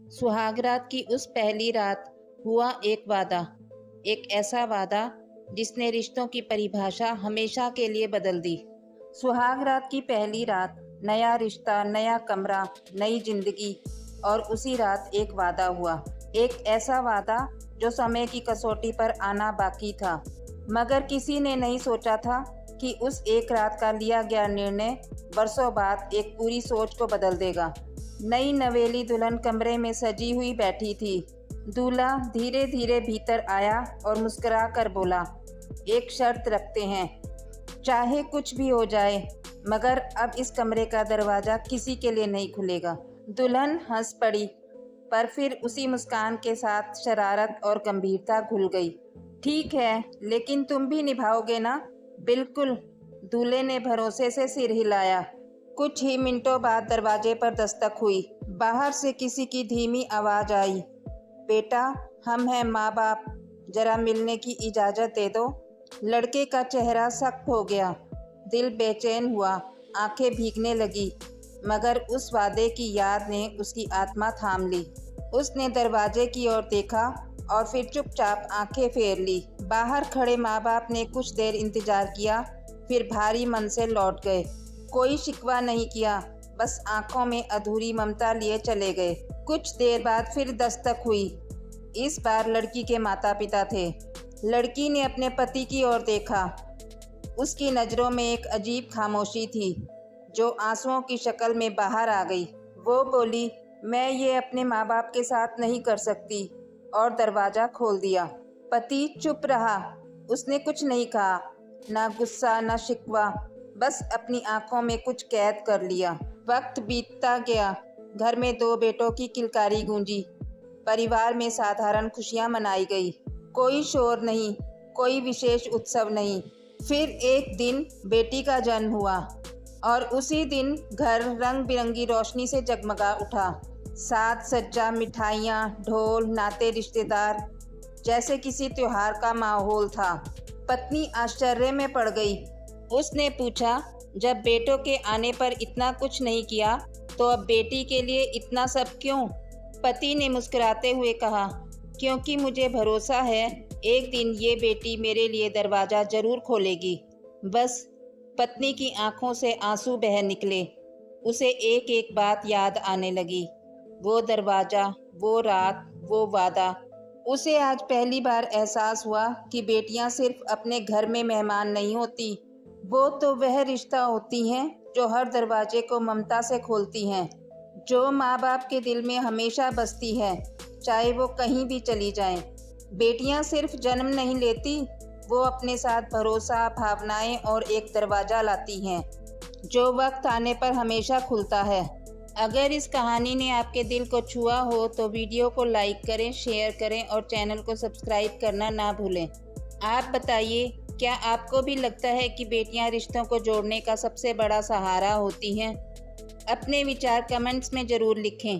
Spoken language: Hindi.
सुहागरात की उस पहली रात हुआ एक वादा, एक ऐसा वादा जिसने रिश्तों की परिभाषा हमेशा के लिए बदल दी। सुहागरात की पहली रात, नया रिश्ता, नया कमरा, नई जिंदगी और उसी रात एक वादा हुआ। एक ऐसा वादा जो समय की कसौटी पर आना बाकी था, मगर किसी ने नहीं सोचा था कि उस एक रात का लिया गया निर्णय बरसों बाद एक पूरी सोच को बदल देगा। नई नवेली दुल्हन कमरे में सजी हुई बैठी थी। दूल्हा धीरे धीरे भीतर आया और मुस्कुरा कर बोला, एक शर्त रखते हैं, चाहे कुछ भी हो जाए, मगर अब इस कमरे का दरवाज़ा किसी के लिए नहीं खुलेगा। दुल्हन हंस पड़ी, पर फिर उसी मुस्कान के साथ शरारत और गंभीरता घुल गई। ठीक है, लेकिन तुम भी निभाओगे ना? बिल्कुल, दूल्हे ने भरोसे से सिर हिलाया। कुछ ही मिनटों बाद दरवाजे पर दस्तक हुई। बाहर से किसी की धीमी आवाज़ आई, बेटा, हम हैं माँ बाप, जरा मिलने की इजाज़त दे दो। लड़के का चेहरा सख्त हो गया, दिल बेचैन हुआ, आंखें भीगने लगी, मगर उस वादे की याद ने उसकी आत्मा थाम ली। उसने दरवाजे की ओर देखा और फिर चुपचाप आंखें फेर ली। बाहर खड़े माँ बाप ने कुछ देर इंतजार किया, फिर भारी मन से लौट गए। कोई शिकवा नहीं किया, बस आंखों में अधूरी ममता लिए चले गए। कुछ देर बाद फिर दस्तक हुई। इस बार लड़की के माता पिता थे। लड़की ने अपने पति की ओर देखा। उसकी नज़रों में एक अजीब खामोशी थी, जो आंसुओं की शक्ल में बाहर आ गई। वो बोली, मैं ये अपने माँ बाप के साथ नहीं कर सकती, और दरवाज़ा खोल दिया। पति चुप रहा। उसने कुछ नहीं कहा, ना गुस्सा ना शिकवा, बस अपनी आंखों में कुछ कैद कर लिया। वक्त बीतता गया। घर में 2 बेटों की किलकारी गूंजी। परिवार में साधारण खुशियां मनाई गई। कोई शोर नहीं, कोई विशेष उत्सव नहीं। फिर एक दिन बेटी का जन्म हुआ और उसी दिन घर रंग बिरंगी रोशनी से जगमगा उठा। साज सज्जा, मिठाइयाँ, ढोल, नाते रिश्तेदार, जैसे किसी त्योहार का माहौल था। पत्नी आश्चर्य में पड़ गई। उसने पूछा, जब बेटों के आने पर इतना कुछ नहीं किया, तो अब बेटी के लिए इतना सब क्यों? पति ने मुस्कुराते हुए कहा, क्योंकि मुझे भरोसा है एक दिन ये बेटी मेरे लिए दरवाज़ा जरूर खोलेगी। बस पत्नी की आंखों से आंसू बह निकले। उसे एक एक बात याद आने लगी। वो दरवाज़ा, वो रात, वो वादा। उसे आज पहली बार एहसास हुआ कि बेटियां सिर्फ अपने घर में मेहमान नहीं होती, वो तो वह रिश्ता होती हैं जो हर दरवाजे को ममता से खोलती हैं, जो माँ बाप के दिल में हमेशा बसती है, चाहे वो कहीं भी चली जाएं। बेटियां सिर्फ जन्म नहीं लेती, वो अपने साथ भरोसा, भावनाएं और एक दरवाज़ा लाती हैं, जो वक्त आने पर हमेशा खुलता है। अगर इस कहानी ने आपके दिल को छुआ हो तो वीडियो को लाइक करें, शेयर करें और चैनल को सब्सक्राइब करना ना भूलें। आप बताइए, क्या आपको भी लगता है कि बेटियां रिश्तों को जोड़ने का सबसे बड़ा सहारा होती हैं? अपने विचार कमेंट्स में ज़रूर लिखें।